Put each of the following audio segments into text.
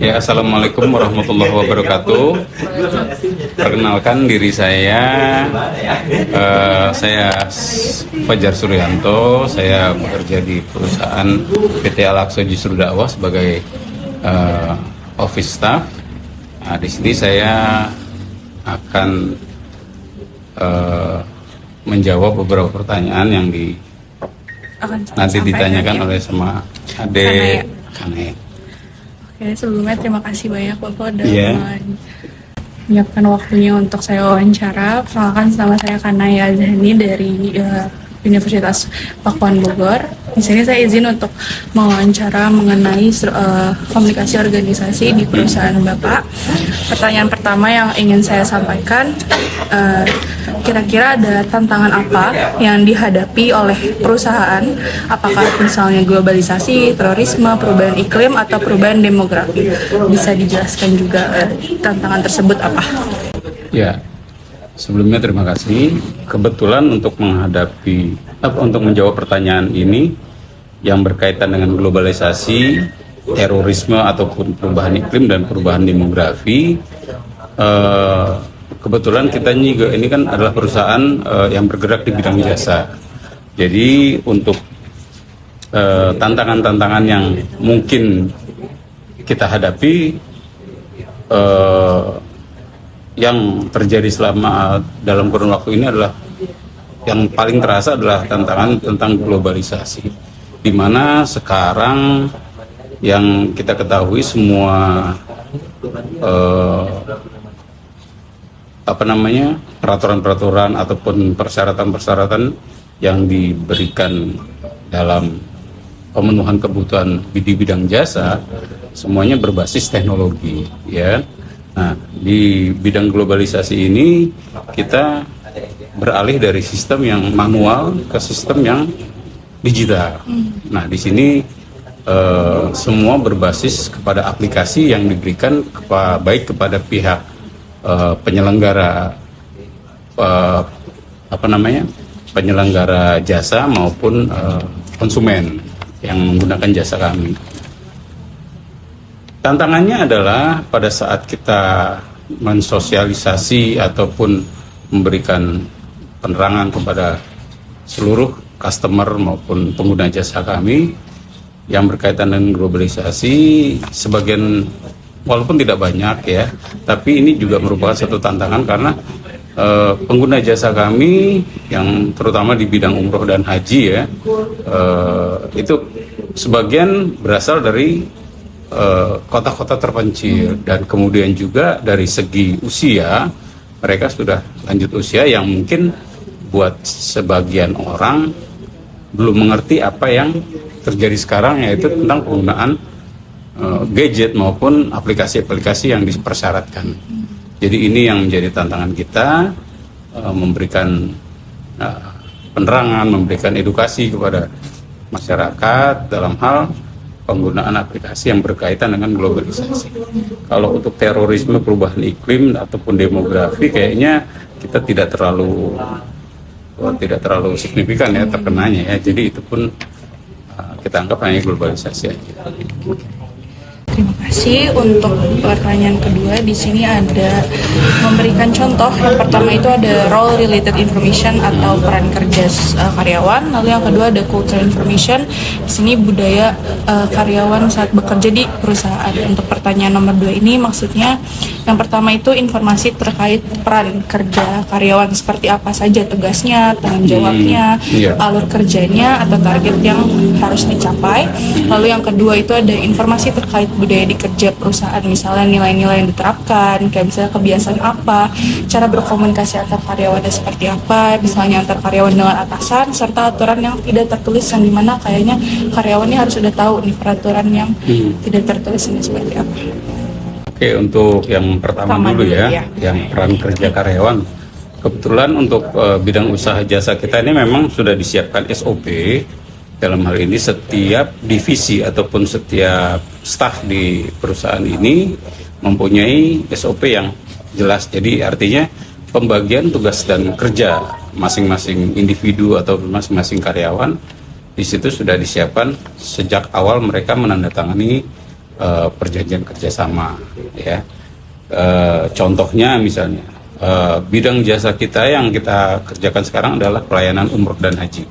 Ya, Assalamualaikum warahmatullahi wabarakatuh. Perkenalkan diri saya Fajar Suryanto. Saya bekerja di perusahaan PT Al-Aqsa Jusru Dakwah sebagai office staff. Nah, di sini saya akan menjawab beberapa pertanyaan yang nanti ditanyakan oleh sama Ade Kane. Oke, sebelumnya terima kasih banyak Bapak udah menyiapkan waktunya untuk saya wawancara. Perkenalkan, nama saya Kanaya Azhani dari Universitas Pakuan Bogor. Di sini saya izin untuk mewawancara mengenai komunikasi organisasi di perusahaan Bapak. Pertanyaan pertama yang ingin saya sampaikan, kira-kira ada tantangan apa yang dihadapi oleh perusahaan? Apakah misalnya globalisasi, terorisme, perubahan iklim, atau perubahan demografi? Bisa dijelaskan juga tantangan tersebut apa? Ya, sebelumnya terima kasih. Kebetulan untuk menjawab pertanyaan ini yang berkaitan dengan globalisasi, terorisme ataupun perubahan iklim dan perubahan demografi, kebetulan kita juga ini kan adalah perusahaan yang bergerak di bidang jasa. Jadi untuk tantangan-tantangan yang mungkin kita hadapi, yang terjadi selama dalam kurun waktu ini adalah yang paling terasa adalah tantangan tentang globalisasi, di mana sekarang yang kita ketahui semua peraturan-peraturan ataupun persyaratan-persyaratan yang diberikan dalam pemenuhan kebutuhan di bidang jasa semuanya berbasis teknologi, ya. Nah, di bidang globalisasi ini kita beralih dari sistem yang manual ke sistem yang digital. Nah, di sini semua berbasis kepada aplikasi yang diberikan baik kepada pihak penyelenggara penyelenggara jasa maupun konsumen yang menggunakan jasa kami. Tantangannya adalah pada saat kita mensosialisasi ataupun memberikan penerangan kepada seluruh customer maupun pengguna jasa kami yang berkaitan dengan globalisasi, sebagian walaupun tidak banyak ya, tapi ini juga merupakan satu tantangan karena pengguna jasa kami yang terutama di bidang umroh dan haji ya, itu sebagian berasal dari kota-kota terpencil, dan kemudian juga dari segi usia mereka sudah lanjut usia yang mungkin buat sebagian orang belum mengerti apa yang terjadi sekarang, yaitu tentang penggunaan gadget maupun aplikasi-aplikasi yang dipersyaratkan. Jadi ini yang menjadi tantangan kita, memberikan penerangan, memberikan edukasi kepada masyarakat dalam hal penggunaan aplikasi yang berkaitan dengan globalisasi. Kalau untuk terorisme, perubahan iklim ataupun demografi, kayaknya kita tidak terlalu signifikan ya terkenanya ya. Jadi itu pun kita anggap hanya globalisasi aja. Terima kasih. Untuk pertanyaan kedua, di sini ada memberikan contoh. Yang pertama itu ada role related information atau peran kerja karyawan. Lalu yang kedua ada cultural information. Di sini budaya karyawan saat bekerja di perusahaan. Untuk pertanyaan nomor 2 ini maksudnya yang pertama itu informasi terkait peran kerja karyawan, seperti apa saja tugasnya, tanggung jawabnya, alur kerjanya atau target yang harus dicapai. Lalu yang kedua itu ada informasi terkait budaya di kerja perusahaan, misalnya nilai-nilai yang diterapkan, kayak misalnya kebiasaan apa, cara berkomunikasi antar karyawannya seperti apa, misalnya antar karyawan dengan atasan, serta aturan yang tidak tertulis, yang dimana kayaknya karyawannya harus sudah tahu nih peraturan yang tidak tertulis ini seperti apa. Oke, untuk yang pertama dulu ya, yang peran kerja karyawan. Kebetulan untuk bidang usaha jasa kita ini memang sudah disiapkan SOP. Dalam hal ini setiap divisi ataupun setiap staf di perusahaan ini mempunyai SOP yang jelas. Jadi artinya pembagian tugas dan kerja masing-masing individu atau masing-masing karyawan di situ sudah disiapkan sejak awal mereka menandatangani perjanjian kerjasama, ya. Contohnya misalnya bidang jasa kita yang kita kerjakan sekarang adalah pelayanan umroh dan haji.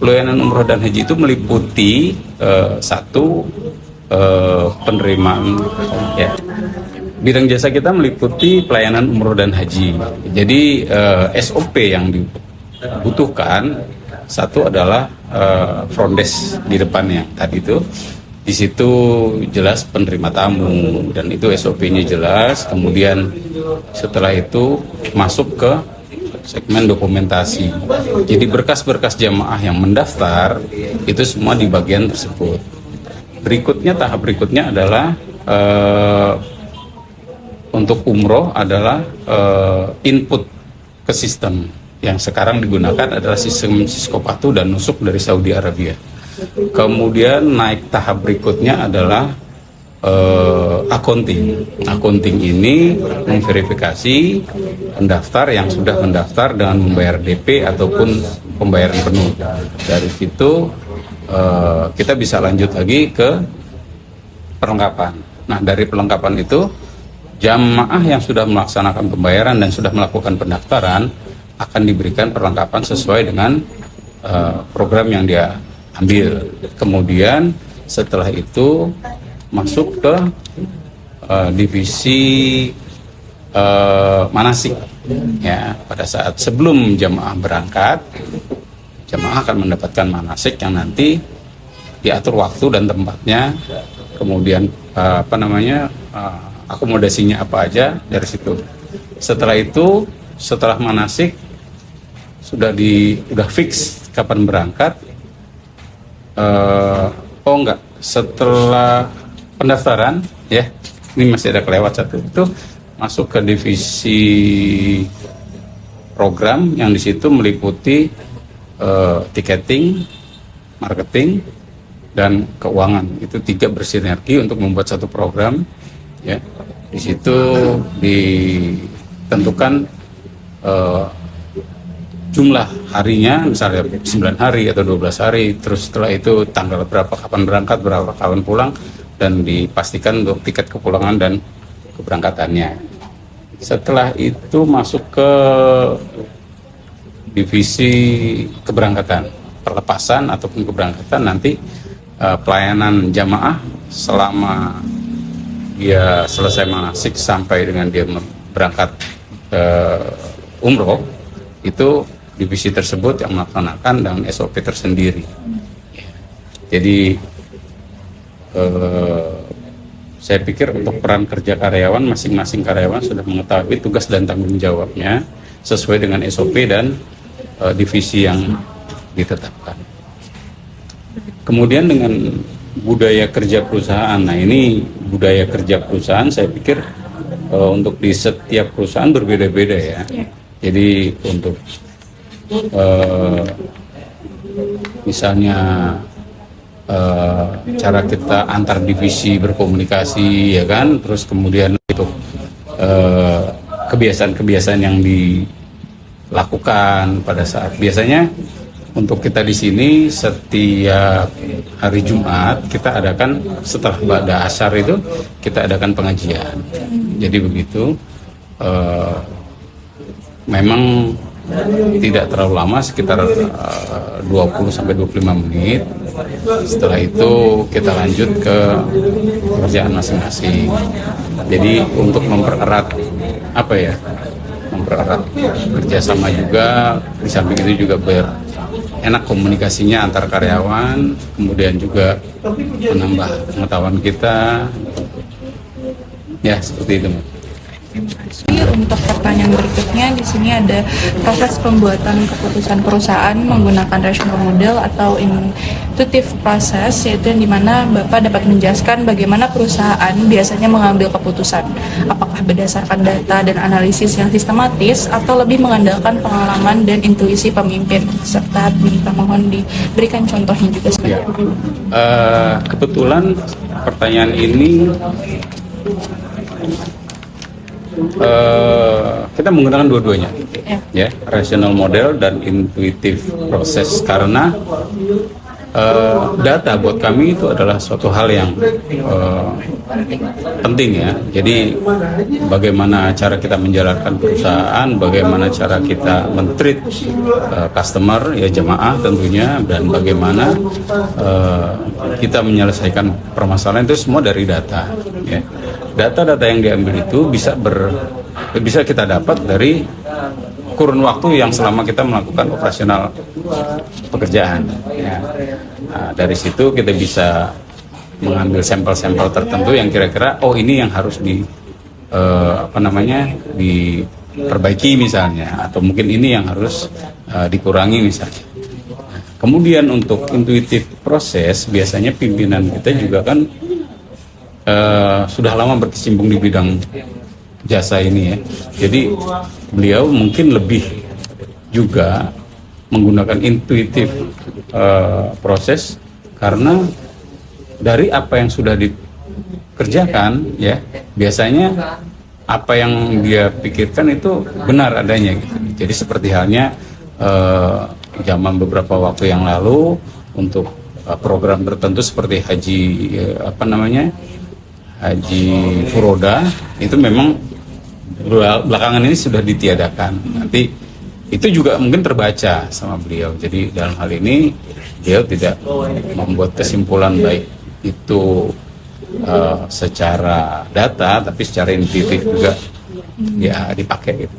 Pelayanan umroh dan haji itu meliputi satu, penerimaan, ya. Bidang jasa kita meliputi pelayanan umroh dan haji. Jadi SOP yang dibutuhkan satu adalah front desk di depannya tadi itu. Di situ jelas penerima tamu dan itu SOP-nya jelas. Kemudian setelah itu masuk ke segmen dokumentasi. Jadi berkas-berkas jamaah yang mendaftar itu semua di bagian tersebut. Berikutnya, tahap berikutnya adalah untuk umroh adalah input ke sistem yang sekarang digunakan adalah sistem Siskopatu dan Nusuk dari Saudi Arabia. Kemudian naik tahap berikutnya adalah accounting. Accounting ini memverifikasi pendaftar yang sudah mendaftar dengan membayar DP ataupun pembayaran penuh. Dari situ kita bisa lanjut lagi ke perlengkapan. Nah, dari perlengkapan itu jamaah yang sudah melaksanakan pembayaran dan sudah melakukan pendaftaran akan diberikan perlengkapan sesuai dengan program yang dia ambil. Kemudian setelah itu masuk ke divisi manasik, ya. Pada saat sebelum jamaah berangkat, jamaah akan mendapatkan manasik yang nanti diatur waktu dan tempatnya, kemudian akomodasinya apa aja dari situ. Setelah itu, setelah manasik sudah fix kapan berangkat. Setelah pendaftaran, ya, ini masih ada kelewat satu, itu masuk ke divisi program yang di situ meliputi tiketing, marketing, dan keuangan. Itu 3 bersinergi untuk membuat satu program, ya. Di situ ditentukan jumlah harinya, misalnya 9 hari atau 12 hari, terus setelah itu tanggal berapa kapan berangkat, berapa kapan pulang, dan dipastikan untuk tiket kepulangan dan keberangkatannya. Setelah itu masuk ke divisi keberangkatan, perlepasan ataupun keberangkatan. Nanti pelayanan jamaah selama dia selesai manasik sampai dengan dia berangkat umroh, itu divisi tersebut yang melaksanakan dengan SOP tersendiri. Jadi saya pikir untuk peran kerja karyawan, masing-masing karyawan sudah mengetahui tugas dan tanggung jawabnya sesuai dengan SOP dan divisi yang ditetapkan. Kemudian dengan budaya kerja perusahaan, nah ini budaya kerja perusahaan saya pikir untuk di setiap perusahaan berbeda-beda, ya. Jadi untuk misalnya cara kita antar divisi berkomunikasi, ya kan, terus kemudian untuk kebiasaan-kebiasaan yang dilakukan pada saat biasanya untuk kita di sini setiap hari Jumat kita adakan setelah ba'da asyar itu kita adakan pengajian. Jadi begitu, memang tidak terlalu lama, sekitar 20-25 menit. Setelah itu kita lanjut ke pekerjaan masing-masing. Jadi untuk mempererat mempererat kerjasama juga, di samping itu juga enak komunikasinya antar karyawan, kemudian juga menambah pengetahuan kita, ya seperti itu. Untuk pertanyaan berikutnya, di sini ada proses pembuatan keputusan perusahaan menggunakan rational model atau intuitive process, yaitu yang dimana Bapak dapat menjelaskan bagaimana perusahaan biasanya mengambil keputusan, apakah berdasarkan data dan analisis yang sistematis atau lebih mengandalkan pengalaman dan intuisi pemimpin, serta minta mohon diberikan contohnya juga seperti itu. Kebetulan pertanyaan ini kita menggunakan dua-duanya, ya, rational model dan intuitive process, karena data buat kami itu adalah suatu hal yang penting ya. Jadi bagaimana cara kita menjalankan perusahaan, bagaimana cara kita men-treat customer ya, jemaah tentunya, dan bagaimana kita menyelesaikan permasalahan itu semua dari data ya. Data-data yang diambil itu bisa kita dapat dari kurun waktu yang selama kita melakukan operasional pekerjaan ya. Nah, dari situ kita bisa mengambil sampel-sampel tertentu yang kira-kira ini yang harus diperbaiki misalnya, atau mungkin ini yang harus dikurangi misalnya. Kemudian untuk intuitif proses, biasanya pimpinan kita juga kan sudah lama berkecimpung di bidang jasa ini ya. Jadi beliau mungkin lebih juga menggunakan intuitif proses, karena dari apa yang sudah dikerjakan ya, biasanya apa yang dia pikirkan itu benar adanya gitu. Jadi seperti halnya zaman beberapa waktu yang lalu untuk program tertentu seperti haji furoda, itu memang belakangan ini sudah ditiadakan. Nanti itu juga mungkin terbaca sama beliau. Jadi dalam hal ini beliau tidak membuat kesimpulan baik itu secara data, tapi secara intuitif juga ya dipakai gitu.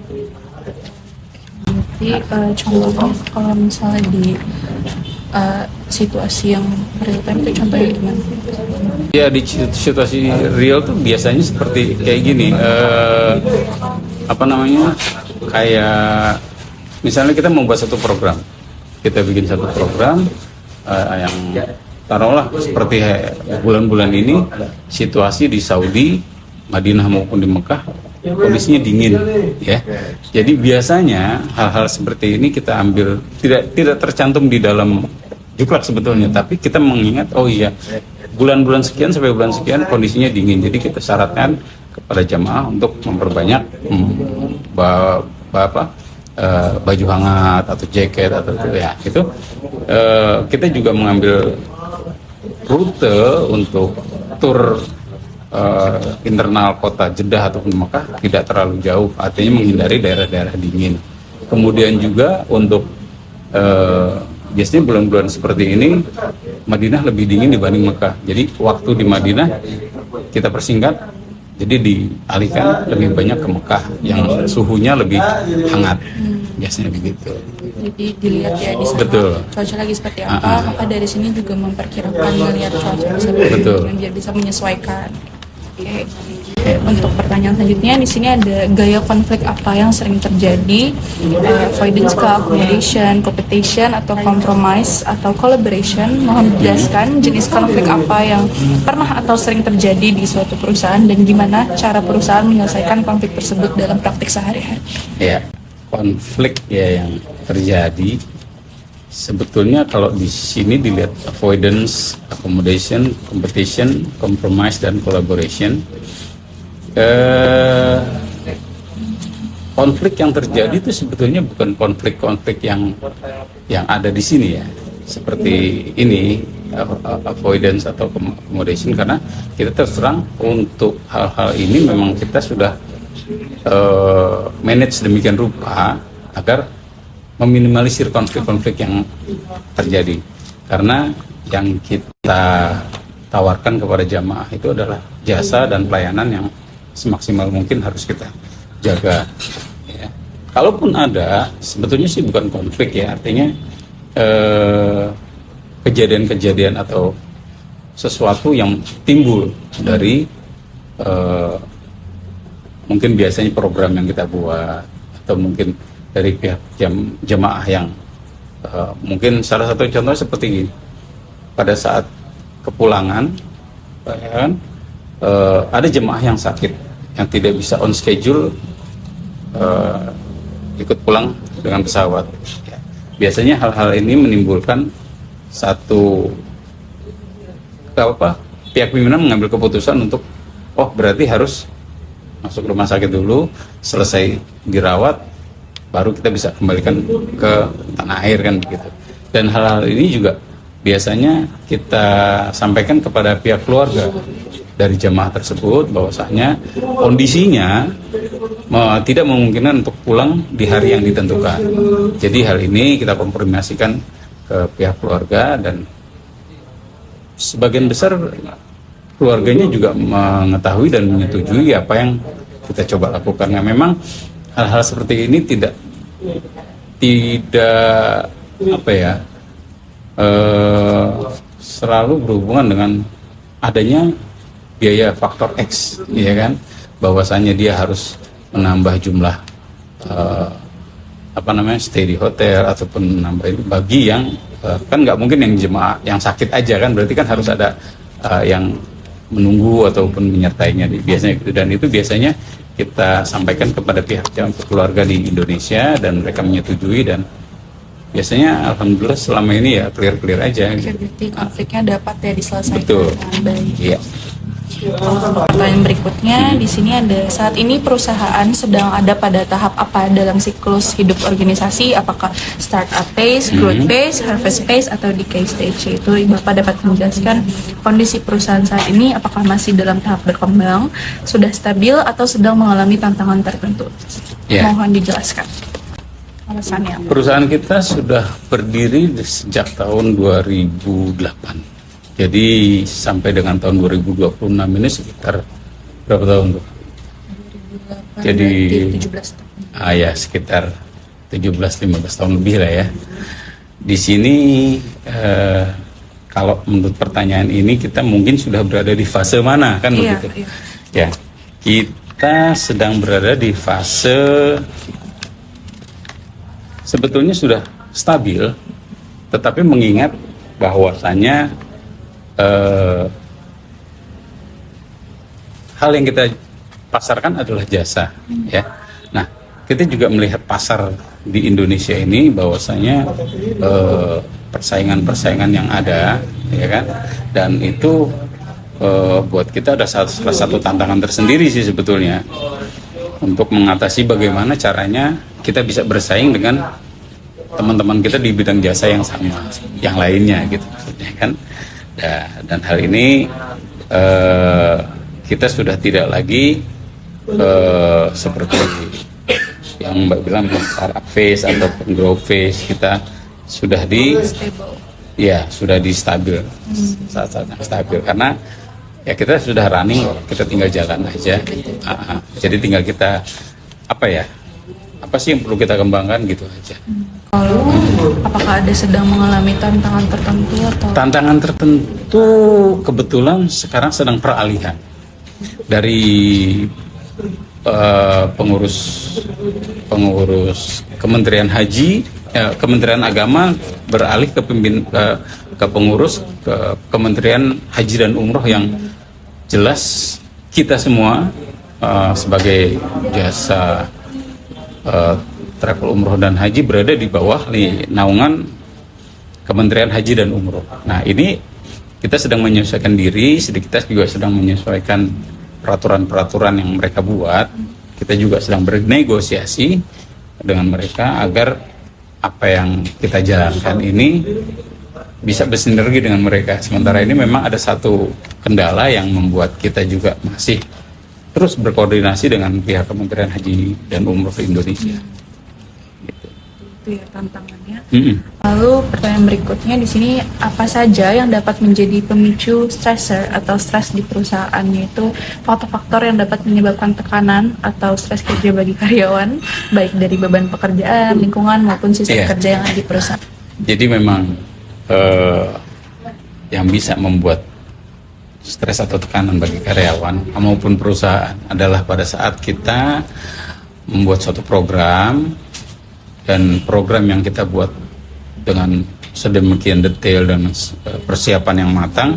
Jadi contohnya kalau misalnya di situasi yang real time itu contohnya gimana? Ya, di situasi real tuh biasanya seperti kayak gini, kayak misalnya kita membuat satu program, kita bikin satu program yang taruhlah seperti bulan-bulan ini situasi di Saudi, Madinah maupun di Mekah kondisinya dingin ya. Jadi biasanya hal-hal seperti ini kita ambil, tidak tercantum di dalam juklak sebetulnya, tapi kita mengingat bulan-bulan sekian sampai bulan sekian kondisinya dingin, jadi kita syaratkan kepada jamaah untuk memperbanyak baju hangat atau jaket atau itu ya. Itu kita juga mengambil rute untuk tur internal kota Jeddah ataupun Mekah tidak terlalu jauh, artinya menghindari daerah-daerah dingin. Kemudian juga untuk biasanya bulan-bulan seperti ini Madinah lebih dingin dibanding Mekah, jadi waktu di Madinah kita persingkat, jadi dialihkan lebih banyak ke Mekah yang suhunya lebih hangat, biasanya begitu. Jadi dilihat ya di sana. Betul. Cuaca lagi seperti apa, maka dari sini juga memperkirakan melihat cuaca tersebut biar bisa menyesuaikan. Oke. Untuk pertanyaan selanjutnya, di sini ada gaya konflik apa yang sering terjadi, avoidance ke accommodation, competition, atau compromise, atau collaboration. Mohon dijelaskan jenis konflik apa yang pernah atau sering terjadi di suatu perusahaan dan gimana cara perusahaan menyelesaikan konflik tersebut dalam praktik sehari-hari. Ya, konflik ya yang terjadi sebetulnya kalau di sini dilihat avoidance, accommodation, competition, compromise, dan collaboration. Konflik yang terjadi itu sebetulnya bukan konflik-konflik yang ada di sini ya, seperti ini avoidance atau accommodation, karena kita terus terang untuk hal-hal ini memang kita sudah manage demikian rupa agar meminimalisir konflik-konflik yang terjadi, karena yang kita tawarkan kepada jamaah itu adalah jasa dan pelayanan yang semaksimal mungkin harus kita jaga ya. Kalaupun ada, sebetulnya sih bukan konflik ya, artinya kejadian-kejadian atau sesuatu yang timbul dari mungkin biasanya program yang kita buat, atau mungkin dari pihak jemaah yang mungkin salah satu contoh seperti ini, pada saat kepulangan ya kan, ada jemaah yang sakit yang tidak bisa on schedule ikut pulang dengan pesawat ya. Biasanya hal-hal ini menimbulkan pihak pimpinan mengambil keputusan untuk berarti harus masuk rumah sakit dulu, selesai dirawat, baru kita bisa kembalikan ke tanah air kan begitu. Dan hal-hal ini juga biasanya kita sampaikan kepada pihak keluarga dari jemaah tersebut bahwasanya kondisinya tidak memungkinkan untuk pulang di hari yang ditentukan. Jadi hal ini kita konfirmasikan ke pihak keluarga dan sebagian besar keluarganya juga mengetahui dan menyetujui apa yang kita coba lakukan. Nah, memang hal-hal seperti ini tidak selalu berhubungan dengan adanya biaya faktor X, ya kan, bahwasanya dia harus menambah jumlah stay di hotel ataupun menambah itu bagi yang kan nggak mungkin yang jemaah yang sakit aja kan, berarti kan harus ada yang menunggu ataupun menyertainya biasanya gitu. Dan itu biasanya kita sampaikan kepada pihak keluarga di Indonesia dan mereka menyetujui dan biasanya alhamdulillah selama ini ya clear aja. Jadi konfliknya dapat ya diselesaikan Betul. dengan baik. Iya. Pertanyaan berikutnya di sini ada, saat ini perusahaan sedang ada pada tahap apa dalam siklus hidup organisasi? Apakah startup phase, growth phase, harvest phase, atau decay stage? Itu Bapak dapat menjelaskan kondisi perusahaan saat ini, apakah masih dalam tahap berkembang, sudah stabil, atau sedang mengalami tantangan tertentu? Ya. Mohon dijelaskan alasannya. Perusahaan kita sudah berdiri sejak tahun 2008. Jadi sampai dengan tahun 2026 ini sekitar berapa tahun tuh? 2008, jadi 17 tahun. Sekitar 17-15 tahun lebih lah ya. Di sini kalau menurut pertanyaan ini kita mungkin sudah berada di fase mana kan begitu? Iya. Ya, kita sedang berada di fase sebetulnya sudah stabil, tetapi mengingat bahwasanya hal yang kita pasarkan adalah jasa, ya. Nah, kita juga melihat pasar di Indonesia ini bahwasanya persaingan yang ada, ya kan, dan itu buat kita ada salah satu tantangan tersendiri sih sebetulnya untuk mengatasi bagaimana caranya kita bisa bersaing dengan teman-teman kita di bidang jasa yang sama, yang lainnya gitu, maksudnya kan. Dan hal ini kita sudah tidak lagi seperti yang Mbak bilang startup phase ataupun growth phase, kita sudah stabil saat stabil karena ya kita sudah running, kita tinggal jalan aja. Jadi tinggal kita apa sih yang perlu kita kembangkan gitu aja. Lalu, apakah ada sedang mengalami tantangan tertentu atau? Tantangan tertentu kebetulan sekarang sedang peralihan dari pengurus Kementerian Haji, Kementerian Agama beralih ke pengurus ke Kementerian Haji dan Umroh yang jelas kita semua sebagai jasa travel umroh dan haji berada di bawah naungan Kementerian Haji dan Umroh. Nah, ini kita sedang menyesuaikan diri, kita juga sedang menyesuaikan peraturan-peraturan yang mereka buat. Kita juga sedang bernegosiasi dengan mereka agar apa yang kita jalankan ini bisa bersinergi dengan mereka. Sementara ini memang ada satu kendala yang membuat kita juga masih terus berkoordinasi dengan pihak Kementerian Haji dan Umroh Indonesia. Itu ya tantangannya. Lalu pertanyaan berikutnya di sini, apa saja yang dapat menjadi pemicu stressor atau stres di perusahaan, yaitu faktor-faktor yang dapat menyebabkan tekanan atau stres kerja bagi karyawan, baik dari beban pekerjaan, lingkungan maupun sistem kerja yang ada di perusahaan. Jadi memang yang bisa membuat stres atau tekanan bagi karyawan maupun perusahaan adalah pada saat kita membuat suatu program, dan program yang kita buat dengan sedemikian detail dan persiapan yang matang,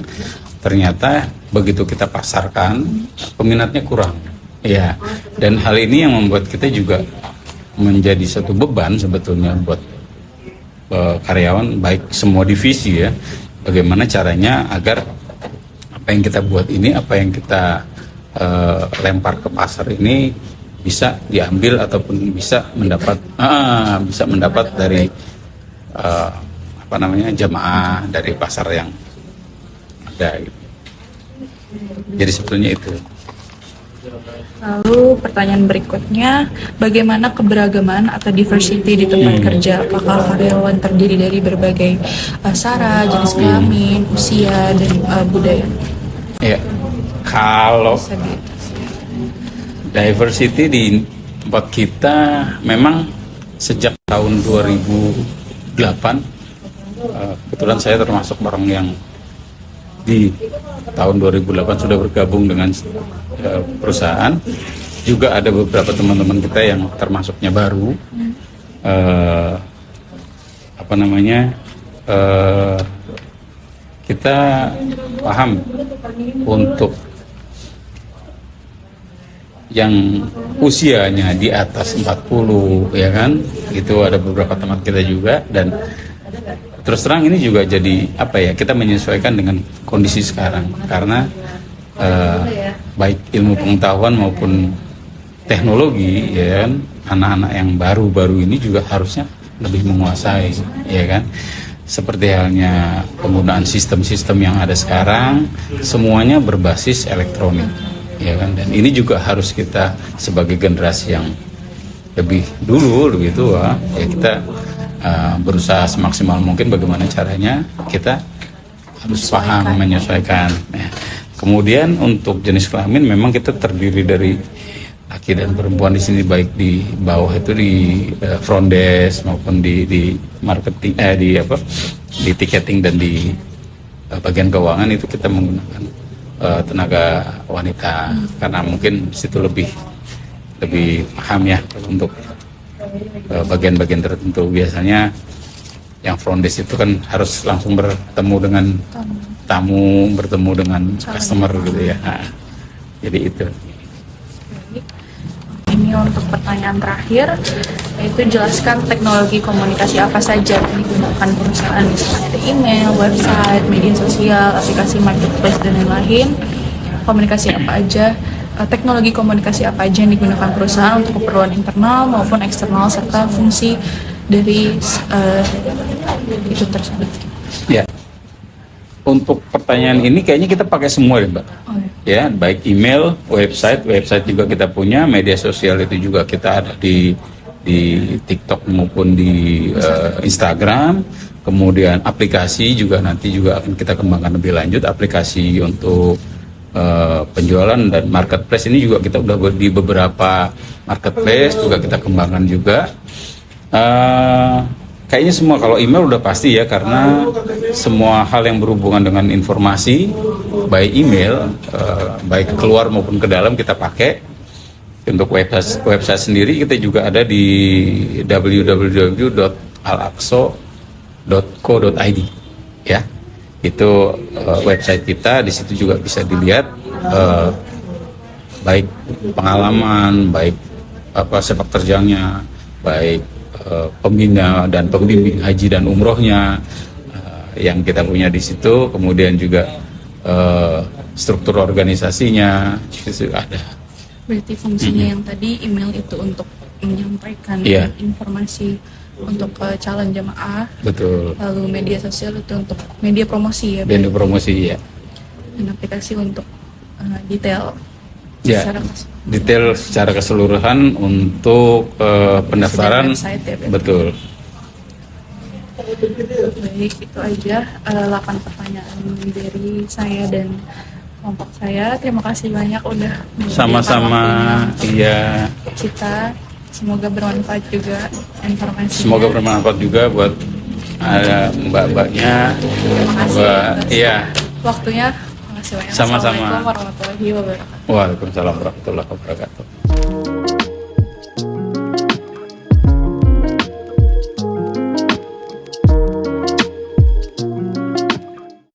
ternyata begitu kita pasarkan peminatnya kurang, ya. Dan hal ini yang membuat kita juga menjadi satu beban sebetulnya buat karyawan, baik semua divisi ya. Bagaimana caranya agar apa yang kita buat ini, apa yang kita lempar ke pasar ini bisa diambil ataupun bisa mendapat dari jamaah dari pasar yang ada gitu. Jadi sebetulnya itu. Lalu pertanyaan berikutnya, bagaimana keberagaman atau diversity di tempat kerja? Apakah karyawan terdiri dari berbagai sara, jenis kelamin, usia, dan budaya? Ya, kalau Bisa gitu. diversity di tempat kita memang sejak tahun 2008, kebetulan saya termasuk orang yang di tahun 2008 sudah bergabung dengan perusahaan. Juga ada beberapa teman-teman kita yang termasuknya baru, kita paham untuk yang usianya di atas 40, ya kan, itu ada beberapa teman kita juga. Dan terus terang ini juga jadi kita menyesuaikan dengan kondisi sekarang, karena baik ilmu pengetahuan maupun teknologi, ya kan, anak-anak yang baru-baru ini juga harusnya lebih menguasai, ya kan. Seperti halnya penggunaan sistem-sistem yang ada sekarang, semuanya berbasis elektronik, ya kan. Dan ini juga harus kita sebagai generasi yang lebih tua, ya kita berusaha semaksimal mungkin bagaimana caranya kita harus paham menyesuaikan. Ya. Kemudian untuk jenis kelamin memang kita terdiri dari laki dan perempuan di sini, baik di bawah itu di front desk maupun di marketing, di tiketing dan di bagian keuangan itu kita menggunakan tenaga wanita, karena mungkin situ lebih paham ya untuk bagian-bagian tertentu. Biasanya yang front desk itu kan harus langsung bertemu dengan tamu, bertemu dengan customer gitu ya. Nah, jadi itu. Ini untuk pertanyaan terakhir, yaitu jelaskan teknologi komunikasi apa saja yang digunakan perusahaan, misalnya ada email, website, media sosial, aplikasi marketplace, dan lain-lain. Komunikasi apa aja, teknologi komunikasi apa aja yang digunakan perusahaan untuk keperluan internal maupun eksternal, serta fungsi dari itu tersebut. Ya. Untuk pertanyaan ini kayaknya kita pakai semua deh, Mbak. Oh, ya. Ya, baik email, website juga kita punya, media sosial itu juga kita ada di TikTok maupun di Instagram. Kemudian aplikasi juga nanti juga akan kita kembangkan lebih lanjut, aplikasi untuk penjualan dan marketplace ini juga kita udah di beberapa marketplace juga kita kembangkan juga. Kayaknya semua, kalau email udah pasti ya, karena semua hal yang berhubungan dengan informasi baik email, baik keluar maupun ke dalam kita pakai. Untuk website sendiri kita juga ada di www.alaqso.co.id ya. Itu website kita, di situ juga bisa dilihat baik pengalaman, baik sepak terjangnya, baik pembina dan pembimbing haji dan umrohnya yang kita punya di situ. Kemudian juga struktur organisasinya itu ada. Berarti fungsinya yang tadi email itu untuk menyampaikan informasi untuk calon jemaah. Betul. Lalu media sosial itu untuk media promosi ya. Media promosi ya. Dan aplikasi untuk detail. Ya, detail secara keseluruhan untuk pendaftaran. Website, ya, betul. Baik, itu aja 8 pertanyaan dari saya dan kelompok saya. Terima kasih banyak udah sama-sama. Iya. Kita semoga bermanfaat juga informasinya. Semoga bermanfaat juga buat mbak-mbaknya. Terima kasih. Iya. Waktunya. Sama-sama. Assalamualaikum warahmatullahi wabarakatuh. Waalaikumsalam warahmatullahi wabarakatuh.